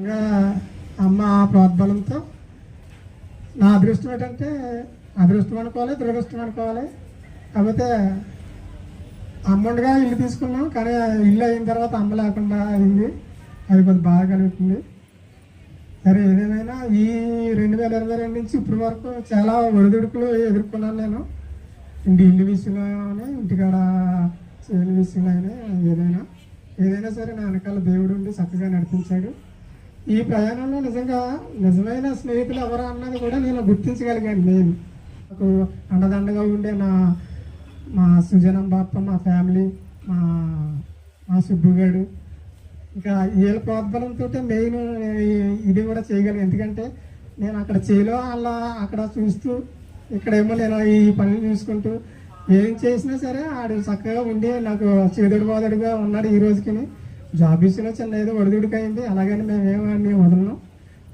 ఇంకా అమ్మ ప్రోద్బలంతో నా అదృష్టం ఏంటంటే అదృష్టం అనుకోవాలి, దురదృష్టం అనుకోవాలి. కాకపోతే అమ్ముండగా ఇల్లు తీసుకున్నాం, కానీ ఇల్లు అయిన తర్వాత అమ్మ లేకుండా అయింది. అది కొంచెం బాగా కలుగుతుంది. సరే, ఏదేమైనా ఈ 2022 నుంచి ఇప్పటి వరకు చాలా ఒడిదుడుకులు ఎదుర్కొన్నాను నేను. ఇల్లు విషయంలోనే, ఇంటికాడ చేయని విషయంలోనే, ఏదైనా సరే నా వెనకాల దేవుడు ఉండి చక్కగా నడిపించాడు. ఈ ప్రయాణంలో నిజమైన స్నేహితులు ఎవరు అన్నది కూడా నేను గుర్తించగలిగాను. నేను నాకు అండదండగా ఉండే మా సుజనం బాప్ప, మా ఫ్యామిలీ, మా సుబ్బుగాడు, ఇంకా వీళ్ళ ప్రోద్బలంతో మెయిన్ ఇది కూడా చేయగలిగాను. ఎందుకంటే నేను అక్కడ చేలో అలా అక్కడ చూస్తూ, ఇక్కడేమో నేను ఈ పనులు చూసుకుంటూ ఏం చేసినా సరే ఆడు చక్కగా ఉండి నాకు చేదుడు బాదుడుగా ఉన్నాడు. ఈ రోజుకి జాబ్ విషయంలో చిన్న ఏదో ఒడిదుడికైంది, అలాగని మేమేమీ వదలను.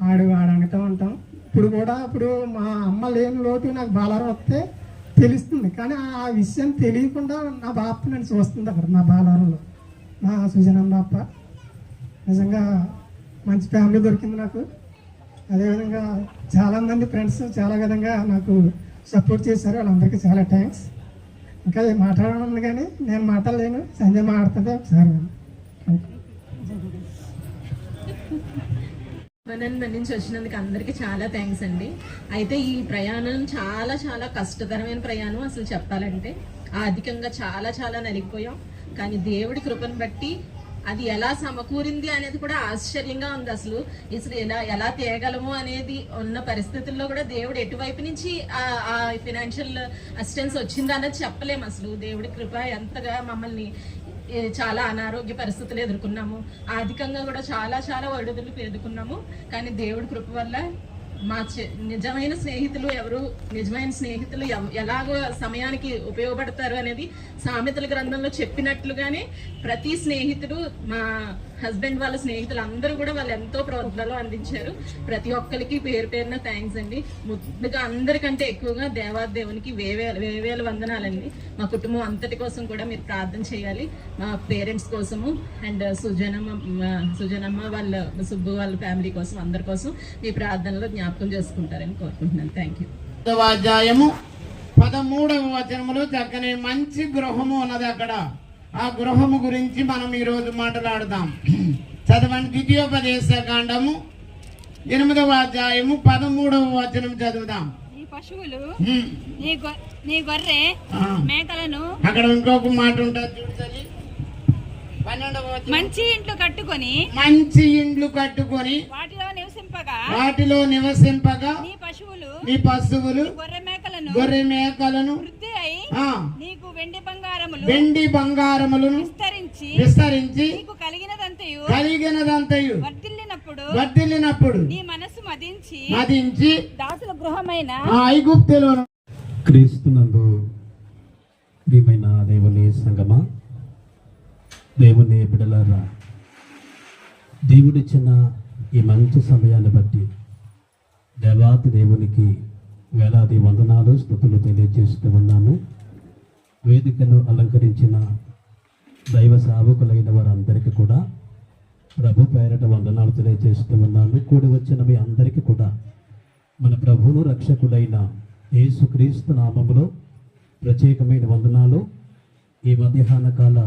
ఆడు అంగటం ఉంటాం. ఇప్పుడు మా అమ్మ లేని లోటు నాకు బాలారం వస్తే తెలుస్తుంది, కానీ ఆ విషయం తెలియకుండా నా బాప్ప నన్ను చూస్తుంది. అక్కడ నా బాలారంలో మా సుజనం బాప్ప నిజంగా మంచి ఫ్యామిలీ దొరికింది నాకు. అదేవిధంగా చాలామంది ఫ్రెండ్స్ చాలా విధంగా నాకు సపోర్ట్ చేశారు. వాళ్ళందరికీ చాలా థ్యాంక్స్. ఇంకా మాట్లాడడం ఉంది కానీ నేను మాట్లాడలేను, సంజయ్ మాట్లాడితే ఒకసారి. మనందరి నుంచి వచ్చినందుకు అందరికీ చాలా థ్యాంక్స్ అండి. అయితే ఈ ప్రయాణం చాలా చాలా కష్టతరమైన ప్రయాణం. అసలు చెప్పాలంటే ఆర్థికంగా చాలా చాలా నలిగిపోయాం, కానీ దేవుడి కృపను బట్టి అది ఎలా సమకూరింది అనేది కూడా ఆశ్చర్యంగా ఉంది. అసలు ఎలా తేగలము అనేది ఉన్న పరిస్థితుల్లో కూడా దేవుడు ఎటువైపు నుంచి ఆ ఫినాన్షియల్ అసిస్టెన్స్ వచ్చింది అన్నది చెప్పలేము. అసలు దేవుడి కృప ఎంతగా మమ్మల్ని చాలా అనారోగ్య పరిస్థితులు ఎదుర్కొన్నాము, ఆర్థికంగా కూడా చాలా చాలా ఒడిదుడుకులు ఎదుర్కొన్నాము. కానీ దేవుడి కృప వల్ల మా నిజమైన స్నేహితులు ఎవరు, నిజమైన స్నేహితులు ఎలాగో సమయానికి ఉపయోగపడతారు అనేది సామెతల గ్రంథంలో చెప్పినట్లుగానే ప్రతి స్నేహితుడు, మా హస్బెండ్ వాళ్ళ స్నేహితులు అందరూ కూడా వాళ్ళు ఎంతో ప్రోత్సాహాలు అందించారు. ప్రతి ఒక్కరికి పేరు పేరున థ్యాంక్స్ అండి. ముందుగా అందరికంటే ఎక్కువగా దేవాదేవునికి వేవేల వందనాలండి. మా కుటుంబం అంతటి కోసం కూడా మీరు ప్రార్థన చేయాలి, మా పేరెంట్స్ కోసము అండ్ సుజనమ్మ వాళ్ళ సుబ్బు వాళ్ళ ఫ్యామిలీ కోసం, అందరి కోసం మీ ప్రార్థనలో జ్ఞాపకం చేసుకుంటారని కోరుకుంటున్నాను. Thank you. అధ్యాయము 13వ వచనములో చక్కని మంచి గృహము ఉన్నది. అక్కడ ఆ గృహము గురించి మనం ఈరోజు మాట్లాడదాం. చదవండి. ద్వితీయోపదేశ కాండము 8వ అధ్యాయము 13వ వచనం చదువుదాం. నీ పశువులు, నీ గొర్రె మేకలను, అక్కడ ఇంకొక మాట ఉంటుంది చూడండి. 12వ వచనం. మంచి ఇండ్లు కట్టుకొని వాటిలో నివసింపగా నీ పశువులు గొర్రె మేకలను నీకు వెండి బంగారములను విస్తరించి కలిగినదంతయు వర్ధిల్లినప్పుడు నీ మనసు మదించి దాసుల గృహమైన ఐగుప్తులో. క్రీస్తునందు ప్రియమైన దేవుని సంగమా, దేవుని బిడలారా, దేవుడిచ్చిన ఈ మంచి సమయాన్ని బట్టి దేవాతి దేవునికి వేలాది వందనాలు, స్తుతులు తెలియజేస్తూ ఉన్నాను. వేదికను అలంకరించిన దైవ సేవకులైన వారందరికీ కూడా ప్రభు పేరట వందనాలు తెలియజేస్తూ ఉన్నాను. కూడి వచ్చిన మీ అందరికీ కూడా మన ప్రభువును రక్షకుడైన యేసుక్రీస్తు నామములో ప్రత్యేకమైన వందనాలు, ఈ మధ్యాహ్న కాల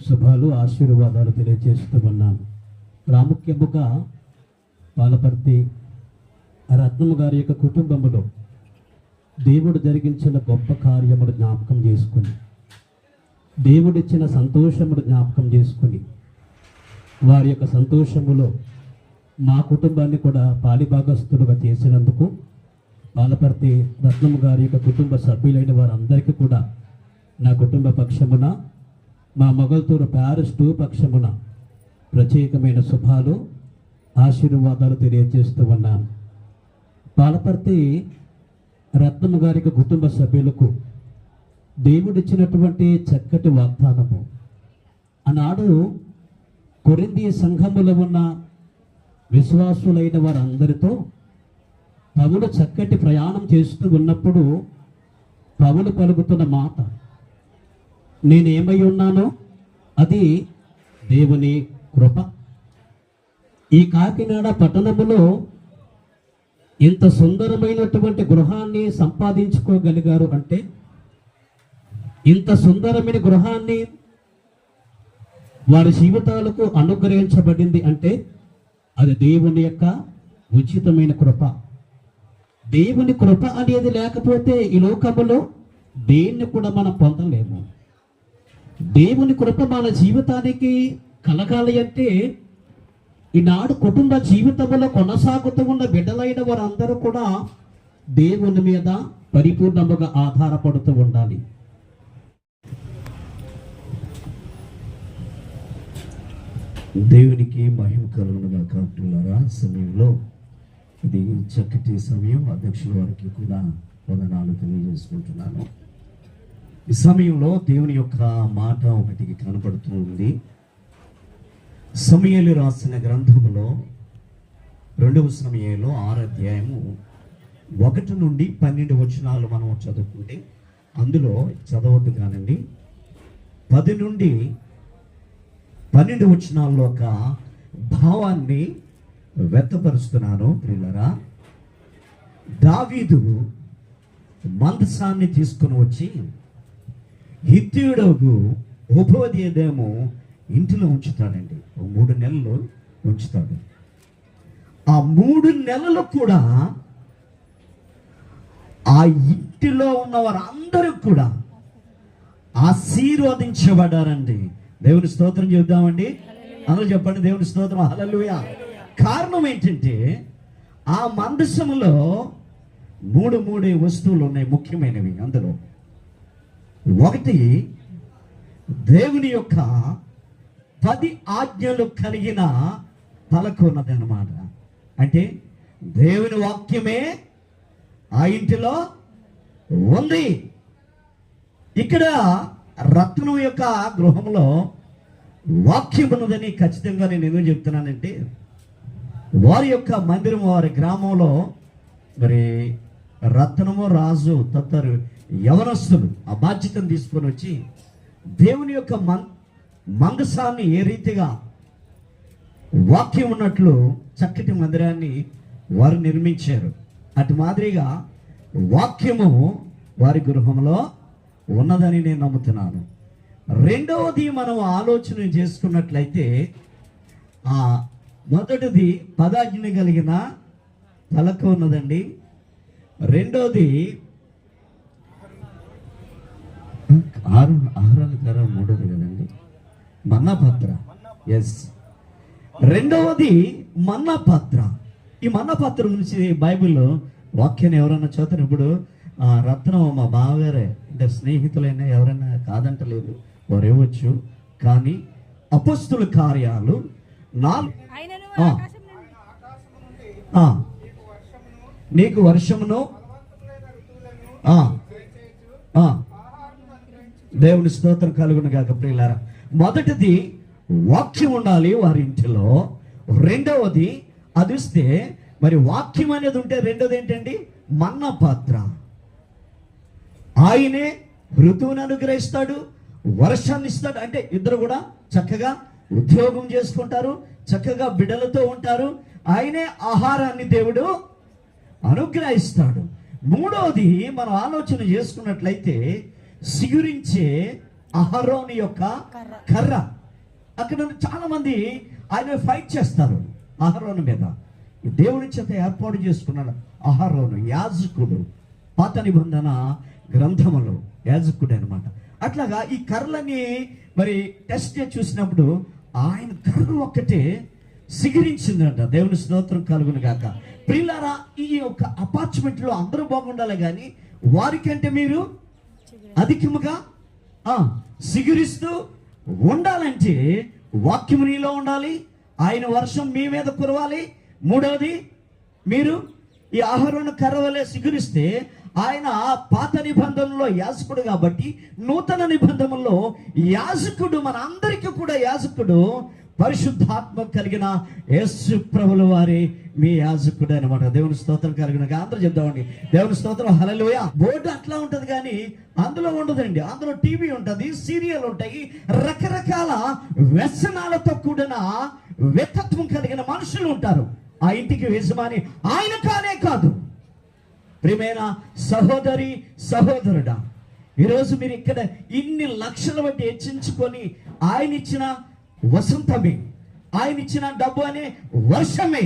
శుభాలు, ఆశీర్వాదాలు తెలియజేస్తూ ఉన్నాను. ప్రాముఖ్యముగా పాలపర్తి రత్నము గారి యొక్క కుటుంబములో దేవుడు జరిగించిన గొప్ప కార్యమును జ్ఞాపకం చేసుకుని, దేవుడిచ్చిన సంతోషమును జ్ఞాపకం చేసుకుని, వారి యొక్క సంతోషములో మా కుటుంబాన్ని కూడా పాలిభాగస్తులుగా చేసినందుకు పాలపర్తి రత్నము గారి యొక్క కుటుంబ సభ్యులైన వారందరికీ కూడా నా కుటుంబ పక్షమున, మా మొగల్తూరు ప్యారిస్ 2 పక్షమున ప్రత్యేకమైన శుభాలు, ఆశీర్వాదాలు తెలియజేస్తూ ఉన్నాను. పాలపర్తి రత్నము గారికి కుటుంబ సభ్యులకు దేవుడిచ్చినటువంటి చక్కటి వాగ్దానము, ఆనాడు కొరింథీ సంఘములో ఉన్న విశ్వాసులైన వారందరితో పౌలు చక్కటి ప్రయాణం చేస్తూ ఉన్నప్పుడు పౌలు పలుకుతున్న మాట, నేనేమై ఉన్నానో అది దేవుని కృప. ఈ కాకినాడ పట్టణములో ఇంత సుందరమైనటువంటి గృహాన్ని సంపాదించుకోగలిగారు అంటే, ఇంత సుందరమైన గృహాన్ని వారి జీవితాలకు అనుగ్రహించబడింది అంటే అది దేవుని యొక్క ఉచితమైన కృప. దేవుని కృప అనేది లేకపోతే ఈ లోకములో దేన్ని కూడా మనం పొందలేము. దేవుని కృప మన జీవితానికి కలగాలి అంటే ఈనాడు కుటుంబ జీవితంలో కొనసాగుతూ ఉన్న బిడ్డలైన వారందరూ కూడా దేవుని మీద పరిపూర్ణముగా ఆధారపడుతూ ఉండాలి. దేవునికి మహిమ కలుగునుగా. కాపులారా, సమయంలో ఇది చక్కటి సమయం. అధ్యక్షుల వారికి కూడా వందనాలు తెలియజేసుకుంటున్నాను. ఈ సమయంలో దేవుని యొక్క మాట ఒకటి కనపడుతూ ఉంది. సమూయేలు రాసిన గ్రంథములో 2వ సమూయేలు 6వ అధ్యాయము 1 నుండి 12 వచనాలు మనం చదువుకుంటే, అందులో చదవద్దు కానండి, 10 నుండి 12 వచనాల్లో ఒక భావాన్ని వ్యక్తపరుస్తున్నాను. ప్రియులారా, దావీదు మందసాన్ని తీసుకుని వచ్చి హిత్తీయుడగు ఓబోద్యేదేమో ఇంటిలో ఉంచుతాడండి. 3 నెలలు ఉంచుతాడు. ఆ 3 నెలలు కూడా ఆ ఇంటిలో ఉన్న వారందరూ కూడా ఆశీర్వదించబడ్డారండి. దేవుని స్తోత్రం చెబుదామండి. అందరూ చెప్పండి, దేవుని స్తోత్రం, హల్లెలూయా. కారణం ఏంటంటే ఆ మందసములో 3 వస్తువులు ఉన్నాయి, ముఖ్యమైనవి. అందులో ఒకటి దేవుని యొక్క 10 ఆజ్ఞలు కలిగిన పలక ఉన్నది అన్నమాట. అంటే దేవుని వాక్యమే ఆ ఇంటిలో ఉంది. ఇక్కడ రత్నం యొక్క గృహంలో వాక్యం ఉన్నదని ఖచ్చితంగా నేను ఎందుకు చెప్తున్నానంటే, వారి యొక్క మందిరం, వారి గ్రామంలో మరి రత్నము, రాజు తత్తరు యవనస్తులు ఆ బాధ్యతను తీసుకొని వచ్చి దేవుని యొక్క మందసాన్ని ఏ రీతిగా వాక్యం ఉన్నట్లు చక్కటి మందిరాన్ని వారు నిర్మించారు. అటు మాదిరిగా వాక్యము వారి గృహంలో ఉన్నదని నేను నమ్ముతున్నాను. రెండవది మనం ఆలోచన చేసుకున్నట్లయితే, ఆ మొదటిది 10 ఆజ్ఞ కలిగిన పలక ఉన్నదండి. రెండోది 6 మూడోది కదండి, మన్నా పాత్ర. ఎస్, రెండవది మన్నా పాత్ర. ఈ మన్నా పాత్ర గురించి బైబిల్లో వాక్యాన్ని ఎవరైనా చదువుతారు. ఇప్పుడు రత్నం మా బావగారే, అంటే స్నేహితులైనా ఎవరైనా కాదంటలేదు, వారు ఇవ్వచ్చు. కానీ అపొస్తలుల కార్యాలు 4 నీకు వర్షమును దేవుని స్తోత్రం కలుగును గాక. ప్రియులారా, మొదటిది వాక్యం ఉండాలి వారి ఇంటిలో. రెండవది అది ఇస్తే, మరి వాక్యం అనేది ఉంటే రెండోది ఏంటండి, మన్నా పాత్ర. ఆయనే ఋతువుని అనుగ్రహిస్తాడు, వర్షాన్ని ఇస్తాడు. అంటే ఇద్దరు కూడా చక్కగా ఉద్యోగం చేసుకుంటారు, చక్కగా బిడ్డలతో ఉంటారు. ఆయనే ఆహారాన్ని దేవుడు అనుగ్రహిస్తాడు. మూడవది మనం ఆలోచన చేసుకున్నట్లయితే, సిగురించే అహరోను యొక్క కర్ర. అక్కడ చాలా మంది ఆయన ఫైట్ చేస్తారు అహరోను మీద. దేవుని చేత ఏర్పాటు చేసుకున్నాడు అహరోను, యాజకుడు. పాత నిబంధన గ్రంథములో యాజకుడు అనమాట. అట్లాగా ఈ కర్రలని మరి టెస్ట్ చేసి చూసినప్పుడు ఆయన కర్ర ఒక్కటే సిగిరించిందంట. దేవుని స్తోత్రం కలుగును గాక. ప్రియులారా, ఈ యొక్క అపార్ట్మెంట్ లో అందరూ బాగుండాలి, కానీ వారికంటే మీరు అధికముగా సిగురిస్తూ ఉండాలంటే వాక్యము నీలో ఉండాలి, ఆయన వర్షం మీ మీద కురవాలి. మూడవది, మీరు ఈ అహరోను కర్ర వలె సిగురిస్తే, ఆయన పాత నిబంధనలో యాజకుడు కాబట్టి నూతన నిబంధనలో యాజకుడు, మన అందరికీ కూడా యాజకుడు పరిశుద్ధాత్మ కలిగిన యేసు ప్రభుల వారి మీ యాజకుడు అనమాట. దేవుని స్తోత్రం కలిగిన అందరూ చెప్దామండి, దేవుని స్తోత్రం, హల్లెలూయా. బోర్డు అట్లా ఉంటది కానీ అందులో ఉండదండి. అందులో టీవీ ఉంటది, సీరియల్ ఉంటాయి, రకరకాల వ్యసనాలతో కూడిన వ్యక్తిత్వం కలిగిన మనుషులు ఉంటారు. ఆ ఇంటికి యజమాని ఆయన కానే కాదు. ప్రియమైన సహోదరి సహోదరుడా, ఈరోజు మీరు ఇక్కడ ఇన్ని లక్షల బట్టి హెచ్చించుకొని ఆయన ఇచ్చిన వసంతమే, ఆయన ఇచ్చిన డబ్బు అనే వర్షమే,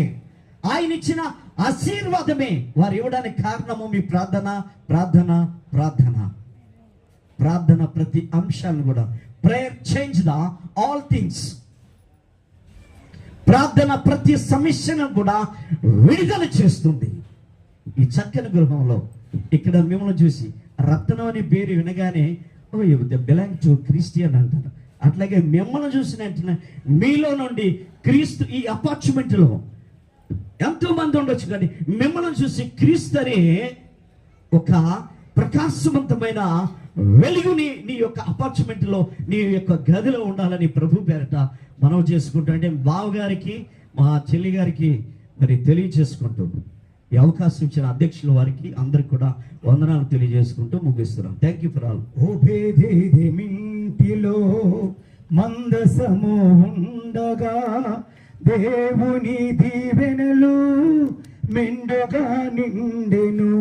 ఆయన ఇచ్చిన ఆశీర్వాదమే వారు ఇవ్వడానికి కారణము మీ ప్రార్థన ప్రార్థన ప్రార్థన ప్రార్థన. ప్రతి అంశాన్ని కూడా prayer change the all things. ప్రార్థన ప్రతి సమస్యను కూడా విడుదల చేస్తుంది. ఈ చక్కని గృహంలో ఇక్కడ మిమ్మల్ని చూసి రత్నం అనే పేరు వినగానే ఓ బిలాంగ్ టు క్రిస్టియన్ అంటారు. అట్లాగే మిమ్మల్ని చూసిన వెంటనే మీలో నుండి క్రీస్తు ఈ అపార్ట్మెంట్లో ఎంతో మంది ఉండొచ్చు, కానీ మిమ్మల్ని చూసి క్రీస్తు అనే ఒక ప్రకాశవంతమైన వెలుగుని నీ యొక్క అపార్ట్మెంట్లో నీ యొక్క గదిలో ఉండాలని ప్రభు పేరట మనం చేసుకుంటూ, అంటే బావగారికి మా చెల్లి గారికి మరి తెలియజేసుకుంటూ ఈ అవకాశం ఇచ్చిన అధ్యక్షుల వారికి అందరికి కూడా వందనాలు తెలియజేసుకుంటూ ముగిస్తున్నాం. Thank you for all. మింటిలో మందసము ఉండగా దేవుని దీవెనలు మెండుగా నిండెను.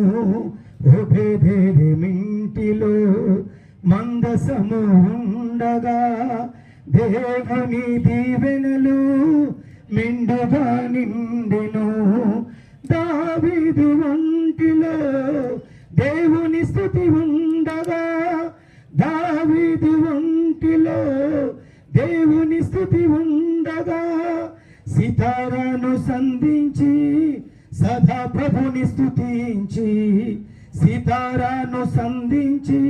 మింటిలో మందసము ఉండగా దేవుని దీవెనలు మెండుగా నిండెను. దావీదు వంటిలో దేవుని స్తుతి ఉండగా, దావీదు వంటిలో దేవుని స్తుతి ఉండగా, సితారాను సంధించి సదా ప్రభుని స్తుతించి, సితారాను సంధించి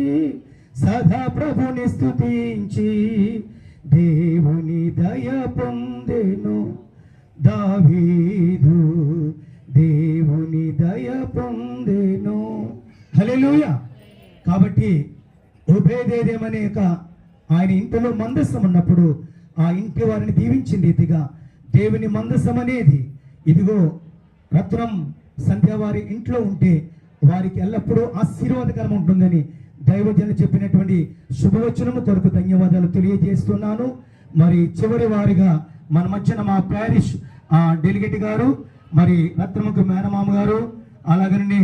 సదా ప్రభుని స్తుతించి దేవుని దయ పొందెను దావీదు, దేవుని దయ పొందెను. హల్లెలూయా. కాబట్టి ఉభయదేదేమనే ఆయన ఇంటిలో మందసం ఉన్నప్పుడు ఆ ఇంటి వారిని దీవించిన రీతిగా దేవుని మందసం అనేది ఇదిగో రత్నం సంధ్య వారి ఇంట్లో ఉంటే వారికి ఎల్లప్పుడూ ఆశీర్వాదకరం ఉంటుందని దైవజనులు చెప్పినటువంటి శుభవచనము కొరకు ధన్యవాదాలు తెలియజేస్తున్నాను. మరి చివరి వారిగా మన మధ్యన మా ప్యారిష్ డెలిగేట్ గారు, మరి రత్నముకు మేనమామ గారు, అలాగనే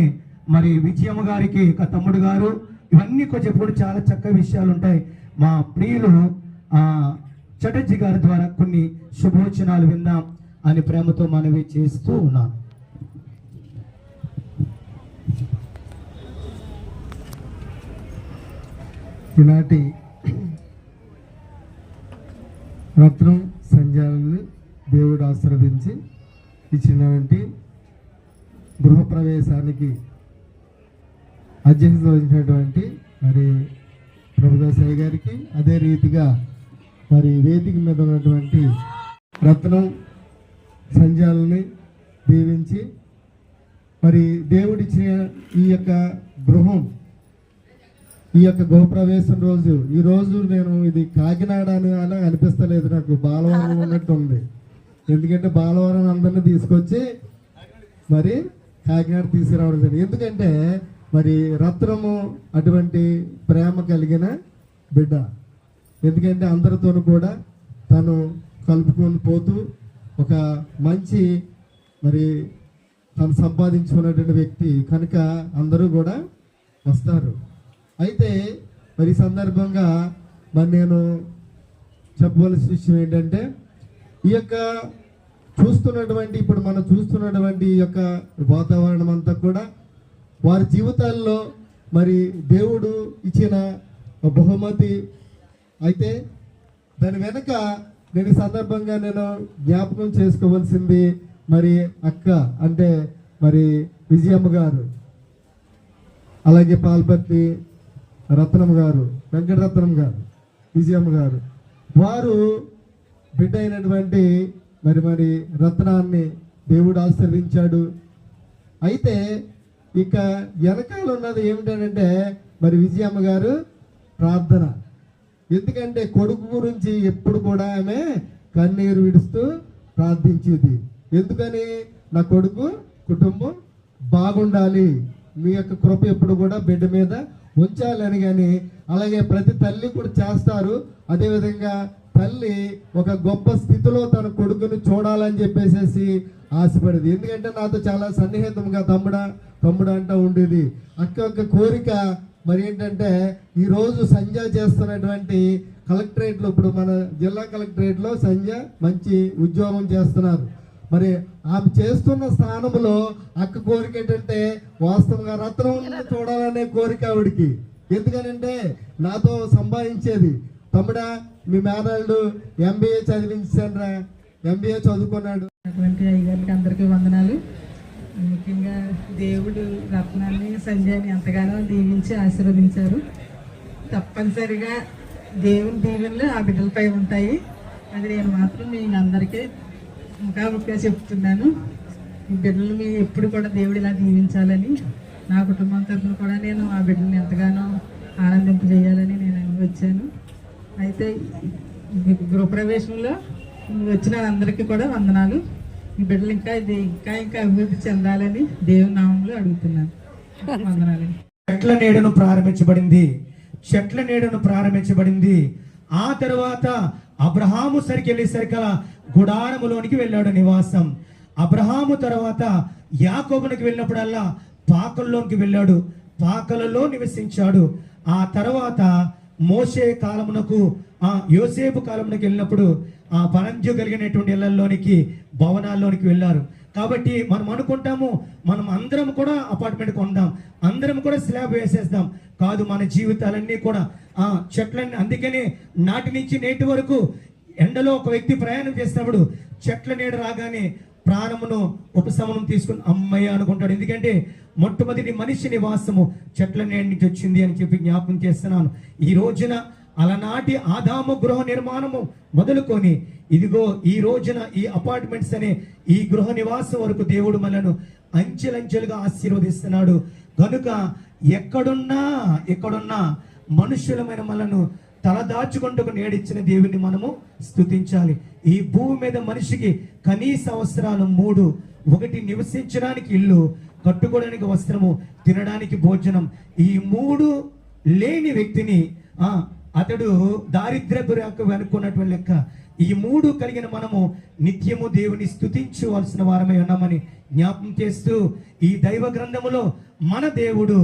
మరి విజయమ్మ గారికి తమ్ముడు గారు, ఇవన్నీ చెప్పుకుంటే చాలా చక్కటి విషయాలు ఉంటాయి. మా ప్రియులు చటర్జీ గారి ద్వారా కొన్ని శుభవచనాలు విందాం అని ప్రేమతో మనవి చేస్తూ ఉన్నాను. ఈనాటి రత్నం సంధ్యాలని దేవుడు ఆశీర్వదించి ఇచ్చినటువంటి గృహప్రవేశానికి అధ్యక్షత వహించినటువంటి మరి ప్రభుదాసయ్య గారికి, అదే రీతిగా మరి వేదిక మీద ఉన్నటువంటి రత్నం సంధ్యాలని దీవించి మరి దేవుడిచ్చిన ఈ యొక్క గృహం, ఈ యొక్క గృహప్రవేశం రోజు, ఈ రోజు నేను ఇది కాకినాడ అని అలా అనిపిస్తలేదు, నాకు బాలవరం ఉన్నట్టు ఉంది. ఎందుకంటే బాలవరం అందరినీ తీసుకొచ్చి మరి కాకినాడ తీసుకురావడం జరిగింది. ఎందుకంటే మరి రత్నము అటువంటి ప్రేమ కలిగిన బిడ్డ. ఎందుకంటే అందరితోనూ కూడా తను కలుపుకొని పోతూ ఒక మంచి మరి తను సంపాదించుకున్నటువంటి వ్యక్తి కనుక అందరూ కూడా వస్తారు. అయితే మరి సందర్భంగా మరి నేను చెప్పవలసిన విషయం ఏంటంటే, ఈ యొక్క చూస్తున్నటువంటి ఇప్పుడు మనం చూస్తున్నటువంటి ఈ యొక్క వాతావరణం అంతా కూడా వారి జీవితాల్లో మరి దేవుడు ఇచ్చిన బహుమతి. అయితే దాని వెనక నేను సందర్భంగా నేను జ్ఞాపకం చేసుకోవాల్సింది మరి అక్క అంటే మరి విజయమ్మ గారు, అలాగే పాల్పర్తి రత్నం గారు, వెంకటరత్నం గారు, విజయమ్మ గారు, వారు బిడ్డ అయినటువంటి మరి రత్నాన్ని దేవుడు ఆశీర్వదించాడు. అయితే ఇక వెనకాల ఉన్నది ఏమిటంటే మరి విజయమ్మ గారు ప్రార్థన. ఎందుకంటే కొడుకు గురించి ఎప్పుడు కూడా ఆమె కన్నీరు విడుస్తూ ప్రార్థించేది. ఎందుకని? నా కొడుకు కుటుంబం బాగుండాలి, మీ యొక్క కృప ఎప్పుడు కూడా బిడ్డ మీద ఉంచాలని. కానీ అలాగే ప్రతి తల్లి కూడా చేస్తారు. అదేవిధంగా తల్లి ఒక గొప్ప స్థితిలో తన కొడుకుని చూడాలని చెప్పేసి ఆశపడేది. ఎందుకంటే నాతో చాలా సన్నిహితంగా తమ్ముడు అంటూ ఉండేది. అక్క యొక్క కోరిక మరి ఏంటంటే ఈరోజు సంధ్య చేస్తున్నటువంటి కలెక్టరేట్లో, ఇప్పుడు మన జిల్లా కలెక్టరేట్లో సంధ్య మంచి ఉద్యోగం చేస్తున్నారు. మరి ఆమె చేస్తున్న స్థానంలో అక్క కోరిక ఏంటంటే వాస్తవంగా రత్నం చూడాలనే కోరిక ఆవిడికి. ఎందుకనంటే నాతో సంభాషించేది, తమ్ముడా మీ మేనల్డు MBA చదివించారా, MBA చదువుకున్నాడు. అటువంటి అయ్యగారికి అందరికీ వందనాలు. ముఖ్యంగా దేవుడు రత్నాన్ని సంజయ్ని ఎంతగానో దీవించి ఆశీర్వదించారు. తప్పనిసరిగా దేవుని దీవెనలు ఆ బిడ్డలపై ఉంటాయి. అది నేను మాత్రం మీ అందరికీ ముఖాముఖిగా చెప్తున్నాను. ఈ బిడ్డలు మీ ఎప్పుడు కూడా దేవుడు ఇలా దీవించాలని, నా కుటుంబం తరఫున కూడా నేను ఆ బిడ్డల్ని ఎంతగానో ఆనందింపజేయాలని నేను వచ్చాను. అయితే గృహప్రవేశంలో వచ్చిన అందరికీ కూడా వందనాలు. ఈ బిడ్డలు ఇంకా అభివృద్ధి చెందాలని దేవుని నామంలో అడుగుతున్నాను. వందనాలు. చెట్ల నీడను ప్రారంభించబడింది. ఆ తర్వాత అబ్రహాము సరికెళ్ళేసరిక గుడారములోనికి వెళ్ళాడు నివాసం. అబ్రహాము తర్వాత యాకోబునికి వెళ్ళినప్పుడల్లా పాకల్లోనికి వెళ్ళాడు, పాకలలో నివసించాడు. ఆ తర్వాత మోషే కాలమునకు యోసేపు కాలమునకు వెళ్ళినప్పుడు ఆ పరంజు కలిగినటువంటి ఇళ్లలోనికి భవనాల్లోనికి వెళ్ళారు. కాబట్టి మనం అనుకుంటాము మనం అందరం కూడా అపార్ట్మెంట్ కొందాం, అందరం కూడా స్లాబ్ వేసేస్తాం. కాదు, మన జీవితాలన్నీ కూడా చెట్లన్నీ. అందుకనే నాటి నుంచి నేటి వరకు ఎండలో ఒక వ్యక్తి ప్రయాణం చేసినప్పుడు చెట్ల నీడ రాగానే ప్రాణమును ఉపశమనం తీసుకుని అమ్మయ్య అనుకుంటాడు. ఎందుకంటే మొట్టమొదటి మనిషి నివాసము చెట్ల నీడ నుంచి వచ్చింది అని చెప్పి జ్ఞాపకం చేస్తున్నాను. ఈ రోజున అలనాటి ఆదాము గృహ నిర్మాణము మొదలుకొని ఇదిగో ఈ రోజున ఈ అపార్ట్మెంట్స్ అనే ఈ గృహ నివాసం వరకు దేవుడు మనను అంచెలంచెలుగా ఆశీర్వదిస్తున్నాడు. కనుక ఎక్కడున్నా మనుషులమైన మనను తలదాచుకుంటూ నేడిచ్చిన దేవుని మనము స్తుతించాలి. ఈ భూమి మీద మనిషికి కనీస అవసరాలు 3: ఒకటి నివసించడానికి ఇల్లు, కట్టుకోవడానికి వస్త్రము, తినడానికి భోజనం. ఈ 3 లేని వ్యక్తిని అతడు దారిద్ర్యపు వెనుకున్నటువంటి లెక్క. ఈ 3 కలిగిన మనము నిత్యము దేవుని స్తుతించవలసిన వారమై ఉన్నామని జ్ఞాపకం చేస్తూ, ఈ దైవ గ్రంథములో మన దేవుడు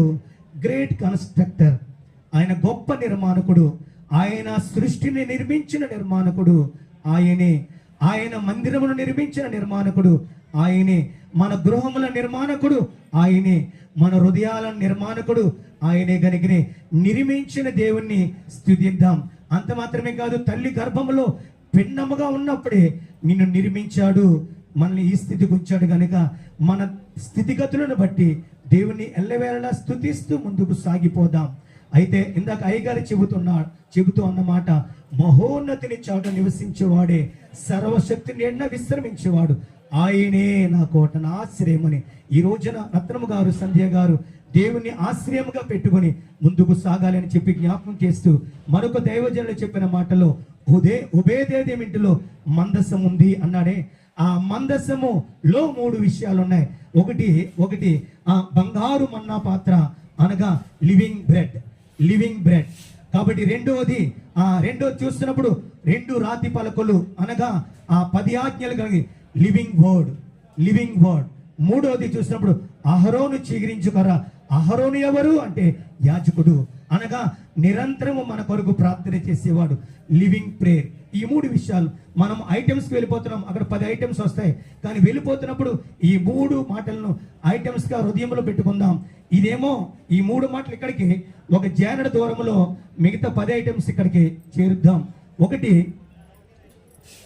గ్రేట్ కన్స్ట్రక్టర్, ఆయన గొప్ప నిర్మాణకుడు, ఆయన సృష్టిని నిర్మించిన నిర్మాణకుడు ఆయనే, ఆయన మందిరమును నిర్మించిన నిర్మాణకుడు ఆయనే, మన గృహముల నిర్మాణకుడు ఆయనే, మన హృదయాల నిర్మాణకుడు ఆయనే. గనుకనే నిర్మించిన దేవుణ్ణి స్తుతిద్దాం. అంత మాత్రమే కాదు, తల్లి గర్భములో పిండముగా ఉన్నప్పుడే నిన్ను నిర్మించాడు, మనల్ని ఈ స్థితికి ఉంచాడు. కనుక మన స్థితిగతులను బట్టి దేవుణ్ణి ఎల్లవేళలా స్తుతిస్తూ ముందుకు సాగిపోదాం. అయితే ఇందాక అయ్యగారు చెబుతూ అన్నమాట, మహోన్నతిని చాట నివసించేవాడే, సర్వశక్తిని ఎన్న విశ్రమించేవాడు ఆయనే నా కోట, నా ఆశ్రయమని ఈ రోజున రత్నము గారు, సంధ్య గారు దేవుని ఆశ్రయముగా పెట్టుకొని ముందుకు సాగాలని చెప్పి జ్ఞాపకం చేస్తూ, మరొక దైవజనులు చెప్పిన మాటలో ఉబేదేదేమి ఇంటిలో మందసం ఉంది అన్నాడే. ఆ మందసములో 3 విషయాలు ఉన్నాయి. ఒకటి బంగారు మన్నా పాత్ర అనగా లివింగ్ బ్రెడ్. కాబట్టి రెండోది చూస్తున్నప్పుడు 2 రాతి పలకలు అనగా 10 ఆజ్ఞలు కలిగి లివింగ్ వర్డ్. మూడోది చూసినప్పుడు అహరోను చీగిరించుకరా. అహరోను ఎవరు అంటే యాజకుడు, అనగా నిరంతరము మన కొరకు ప్రార్థన చేసేవాడు, లివింగ్ ప్రేయర్. ఈ 3 విషయాలు మనం ఐటమ్స్కి వెళ్ళిపోతున్నాం, అక్కడ 10 ఐటమ్స్ వస్తాయి. కానీ వెళ్ళిపోతున్నప్పుడు ఈ 3 మాటలను ఐటమ్స్గా హృదయంలో పెట్టుకుందాం. ఇదేమో ఈ 3 మాటలు ఇక్కడికి ఒక జానడ దూరంలో, మిగతా 10 ఐటమ్స్ ఇక్కడికి చేరుద్దాం. ఒకటి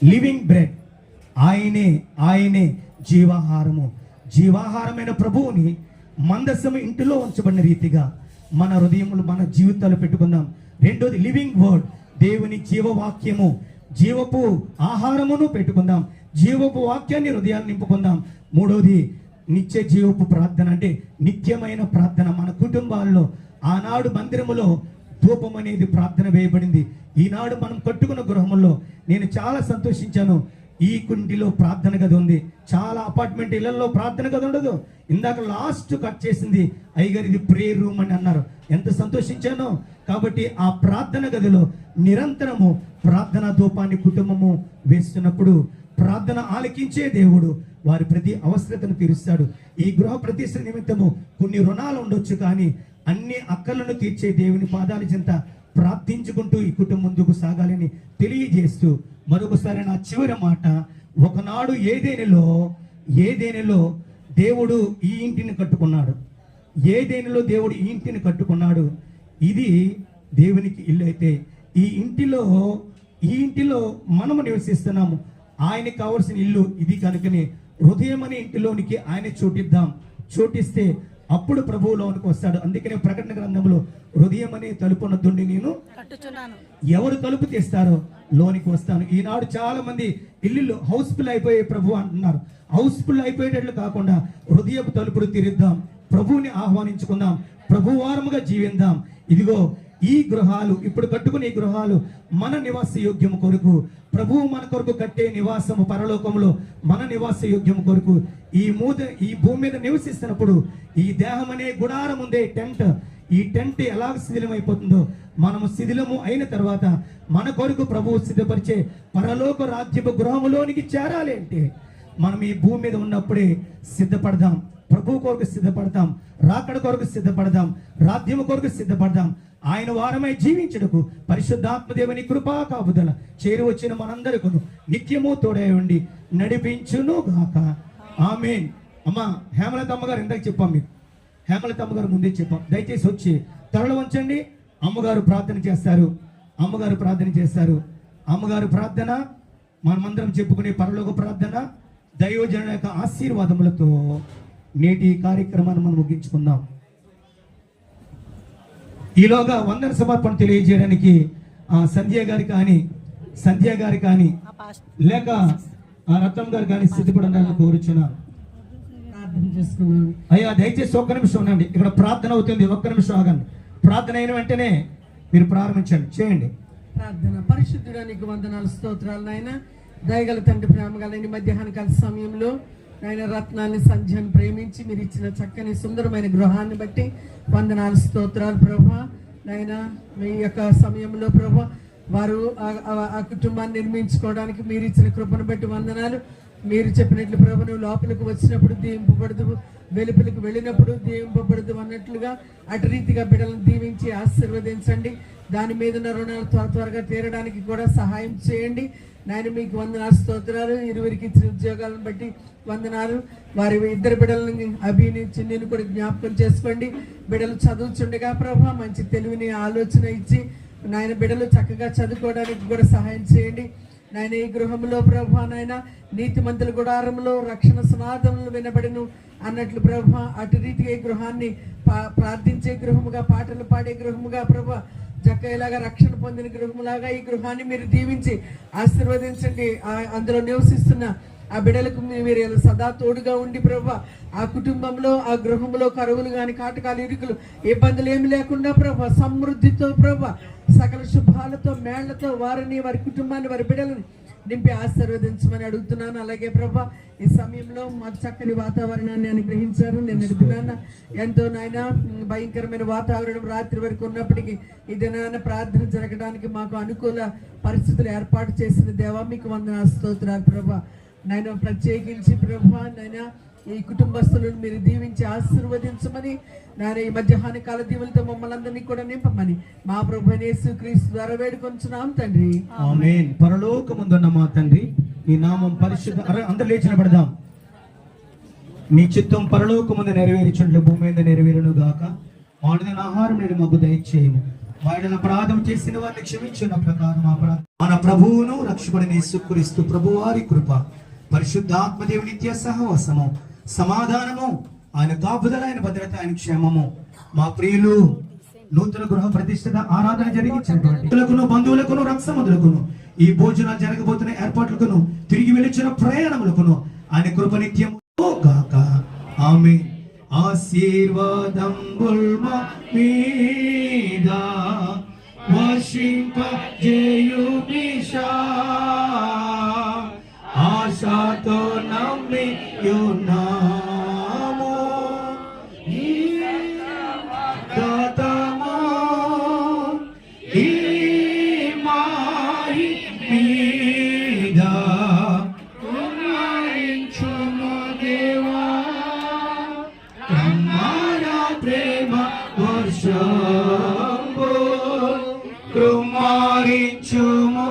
లివింగ్ బ్రెడ్, ఆయనే జీవాహారమైన ప్రభువుని మందసము ఇంటిలో ఉంచబడిన రీతిగా మన హృదయములు, మన జీవితాలు పెట్టుకుందాం. రెండోది లివింగ్ వర్డ్, దేవుని జీవవాక్యము, జీవపు ఆహారమును పెట్టుకుందాం, జీవపు వాక్యాన్ని హృదయాన్ని నింపుకుందాం. మూడోది నిత్య జీవపు ప్రార్థన, అంటే నిత్యమైన ప్రార్థన. మన కుటుంబాల్లో ఆనాడు మందిరములో ధూపం అనేది ప్రార్థన వేయబడింది. ఈనాడు మనం కట్టుకున్న గృహముల్లో నేను చాలా సంతోషించాను. ఈ కుంటిలో ప్రార్థన గది ఉంది. చాలా అపార్ట్మెంట్ ఇళ్లలో ప్రార్థన గది ఉండదు. ఇందాక లాస్ట్ కట్ చేసింది అయ్యగారు ఇది ప్రేయర్ రూమ్ అని అన్నారు. ఎంత సంతోషించానో. కాబట్టి ఆ ప్రార్థన గదిలో నిరంతరము ప్రార్థనా ధూపాన్ని కుటుంబము వేస్తున్నప్పుడు ప్రార్థన ఆలకించే దేవుడు వారి ప్రతి అవసరతను తీరుస్తాడు. ఈ గృహ ప్రతిష్ఠ నిమిత్తము కొన్ని రుణాలు ఉండొచ్చు, కానీ అన్ని అక్కర్లను తీర్చే దేవుని పాదాల చెంత ప్రార్థించుకుంటూ ఈ కుటుంబం ముందుకు సాగాలని తెలియజేస్తూ మరొకసారి నా చివరి మాట, ఒకనాడు ఏదేనిలో దేవుడు ఈ ఇంటిని కట్టుకున్నాడు. దేవుడు ఈ ఇంటిని కట్టుకున్నాడు. ఇది దేవునికి ఇల్లు అయితే ఈ ఇంటిలో మనము నివసిస్తున్నాము. ఆయనకి కావలసిన ఇల్లు ఇది కనుకనే హృదయం అనే ఇంటిలోనికి ఆయన చోటిస్తే అప్పుడు ప్రభువులోనికి వస్తాడు. అందుకనే ప్రకటన గ్రంథంలో హృదయం అనే తలుపునొద్దుండి నేను కట్టుచున్నాను, ఎవరు తలుపు తీస్తారో లోనికి వస్తాను. ఈనాడు చాలా మంది ఇల్లు హౌస్ఫుల్ అయిపోయే ప్రభు అంటున్నారు. హౌస్ఫుల్ అయిపోయేటట్లు కాకుండా హృదయపు తలుపులు తీరిద్దాం, ప్రభువుని ఆహ్వానించుకుందాం, ప్రభువారముగా జీవిద్దాం. ఇదిగో ఈ గృహాలు, ఇప్పుడు కట్టుకునే ఈ గృహాలు మన నివాస యోగ్యము కొరకు, ప్రభువు మన కొరకు కట్టే నివాసము పరలోకములో మన నివాస యోగ్యము కొరకు ఈ భూమి మీద నివసిస్తున్నప్పుడు ఈ దేహం అనే గుడారం ఉందే ఈ టెంట్ ఎలా శిథిలమైపోతుందో మనము శిథిలము అయిన తర్వాత మన కొరకు ప్రభువు సిద్ధపరిచే పరలోక రాజ్యపు గృహములోనికి చేరాలి అంటే మనం ఈ భూమి మీద ఉన్నప్పుడే సిద్ధపడదాం. ప్రభు కొరకు సిద్ధపడదాం, రాకడ కొరకు సిద్ధపడదాం, రాజ్యము కొరకు సిద్ధపడదాం. ఆయన వారమై జీవించుటకు పరిశుద్ధాత్మ దేవుని కృపా కాపుదల చేరి వచ్చిన మనందరికీ నిత్యము తోడై ఉండి నడిపించును గాక. ఆమేన్. అమ్మా హేమలత అమ్మగారు ఇందాక చెప్పాం, మీకు హేమలత అమ్మగారు ముందే చెప్పాం. దయచేసి వచ్చి తరలు వంచండి. అమ్మగారు ప్రార్థన చేస్తారు. అమ్మగారు ప్రార్థన మనమందరం చెప్పుకునే పరలోక ప్రార్థన దైవజనుల యొక్క ఆశీర్వాదములతో నేటి కార్యక్రమాన్ని మనం ముగించుకుందాం. ఈలోగా వందన సమర్పణ తెలియజేయడానికి సంధ్య గారి కానీ లేక రత్నం గారు కానీ సిద్ధపడాలని కోరుచున్నాను. ప్రార్థన చేసుకున్నాను. అయ్యా దయచేసి ఒక్క నిమిషం ఉండండి. ఇక్కడ ప్రార్థన అవుతుంది, ఒక్క నిమిషం ఆగండి. ప్రార్థన అయిన వెంటనే మీరు ప్రారంభించండి, చేయండి ప్రార్థన. పరిశుద్ధుడానికి వందనాలు, స్తోత్రాలు నాయన. దయగల తండ్రి, ప్రేమ గల మధ్యాహ్న కాల సమయంలో నాయన రత్నాన్ని సంధ్యను ప్రేమించి మీరు ఇచ్చిన చక్కని సుందరమైన గృహాన్ని బట్టి వందనాలు, స్తోత్రాలు ప్రభా. నాయన మీ యొక్క సమయంలో ప్రభా వారు ఆ కుటుంబాన్ని నిర్మించుకోవడానికి మీరు ఇచ్చిన కృపను బట్టి వందనాలు. మీరు చెప్పినట్లు ప్రభు, నువ్వు లోపలికి వచ్చినప్పుడు దీవింపబడదు, వెలుపలికి వెళ్ళినప్పుడు దీవింపబడదు అన్నట్లుగా అటు రీతిగా బిడ్డలను దీవించి ఆశీర్వదించండి. దాని మీద ఉన్న రుణాలు త్వరగా తీరడానికి కూడా సహాయం చేయండి నాయన. మీకు వందనాలు, స్తోత్రాలు. ఇరువురికి ఇచ్చిన ఉద్యోగాలను బట్టి వందనాలు. వారి ఇద్దరు బిడ్డలని అభిని చిన్నిని కూడా జ్ఞాపకం చేసుకోండి. బిడ్డలు చదువుచుండగా ప్రభా మంచి తెలివిని ఆలోచన ఇచ్చి నాయన బిడ్డలు చక్కగా చదువుకోవడానికి కూడా సహాయం చేయండి నాయన. ఈ గృహంలో ప్రభా నాయన నీతిమంతుల గుడారంలో రక్షణ సునాదములు వినబడిను అన్నట్లు ప్రభా అటు రీతిగా ఈ గృహాన్ని ప్రార్థించే గృహముగా, పాటలు పాడే గృహముగా ప్రభా, చక్కలాగా రక్షణ పొందిన గృహములాగా ఈ గృహాన్ని మీరు దీవించి ఆశీర్వదించండి. అందులో నివసిస్తున్న ఆ బిడ్డలకు మీరు సదా తోడుగా ఉండి ప్రభా ఆ కుటుంబంలో, ఆ గృహంలో కరువులు కానీ, కాటకాలు, ఇరుకులు, ఇబ్బందులు ఏమి లేకుండా ప్రభా సమృద్ధితో ప్రభా సకల శుభాలతో మేళ్లతో వారిని, వారి కుటుంబాన్ని, వారి బిడ్డలను నింపి ఆశీర్వదించమని అడుగుతున్నాను. అలాగే ప్రభా ఈ సమయంలో మాకు చక్కని వాతావరణాన్ని అనుగ్రహించారు. నేను అడుగుతున్నాను ఎంతో నాయన భయంకరమైన వాతావరణం రాత్రి వరకు ఉన్నప్పటికీ ఈ దినాన ప్రార్థన జరగడానికి మాకు అనుకూల పరిస్థితులు ఏర్పాటు చేసిన దేవా మీకు వందనాలు, స్తోత్రాలు ప్రభా. నాయన ప్రత్యేకించి ప్రభా నాయన ఈ కుటుంబస్తులను మీరు దీవించి ఆశీర్వదించమని నాయన ఈ మధ్యాహ్న కాల దీవులతో మమ్మల్ని అందరినీ కూడా నింపమని మా ప్రభు యేసుక్రీస్తు ద్వారా వేడుకొంచున్నాం తండ్రి. ఆమేన్. పరలోకమందున్న మా తండ్రి, నీ నామం పరిశుద్ధ. అందరూ లేచి నిలబడదాం. నీ చిత్తం పరలోకమందు నెరవేర్చుండ్లు భూమి మీద నెరవేరును గాక. వాడిన ఆహారం నేను మాకు దయచేయము. వాడిన అపరాధం చేసిన వారిని క్షమించిన ప్రకారం మన ప్రభువును రక్షకుడిని యేసుక్రీస్తు ప్రభువారి కృప, పరిశుద్ధాత్మ దేవుని నిత్య సహవాసము, సమాధానము, ఆయన కాపుదల, ఆయన భద్రత, ఆయన క్షేమము మా ప్రియులు నూతన గృహ ప్రతిష్ఠిత ఆరాధన జరిగించినటువంటి బంధువులకును, రక్షములకును, ఈ భోజనాలు జరగబోతున్న ఏర్పాట్లకును, తిరిగి వెలిచిన ప్రయాణములకును ఆయన కృప నిత్యము గాక. ఆమేన్. ఆశీర్వాదంబుల్ మా మీద వర్షింపజేయునిషా. కుమారించుము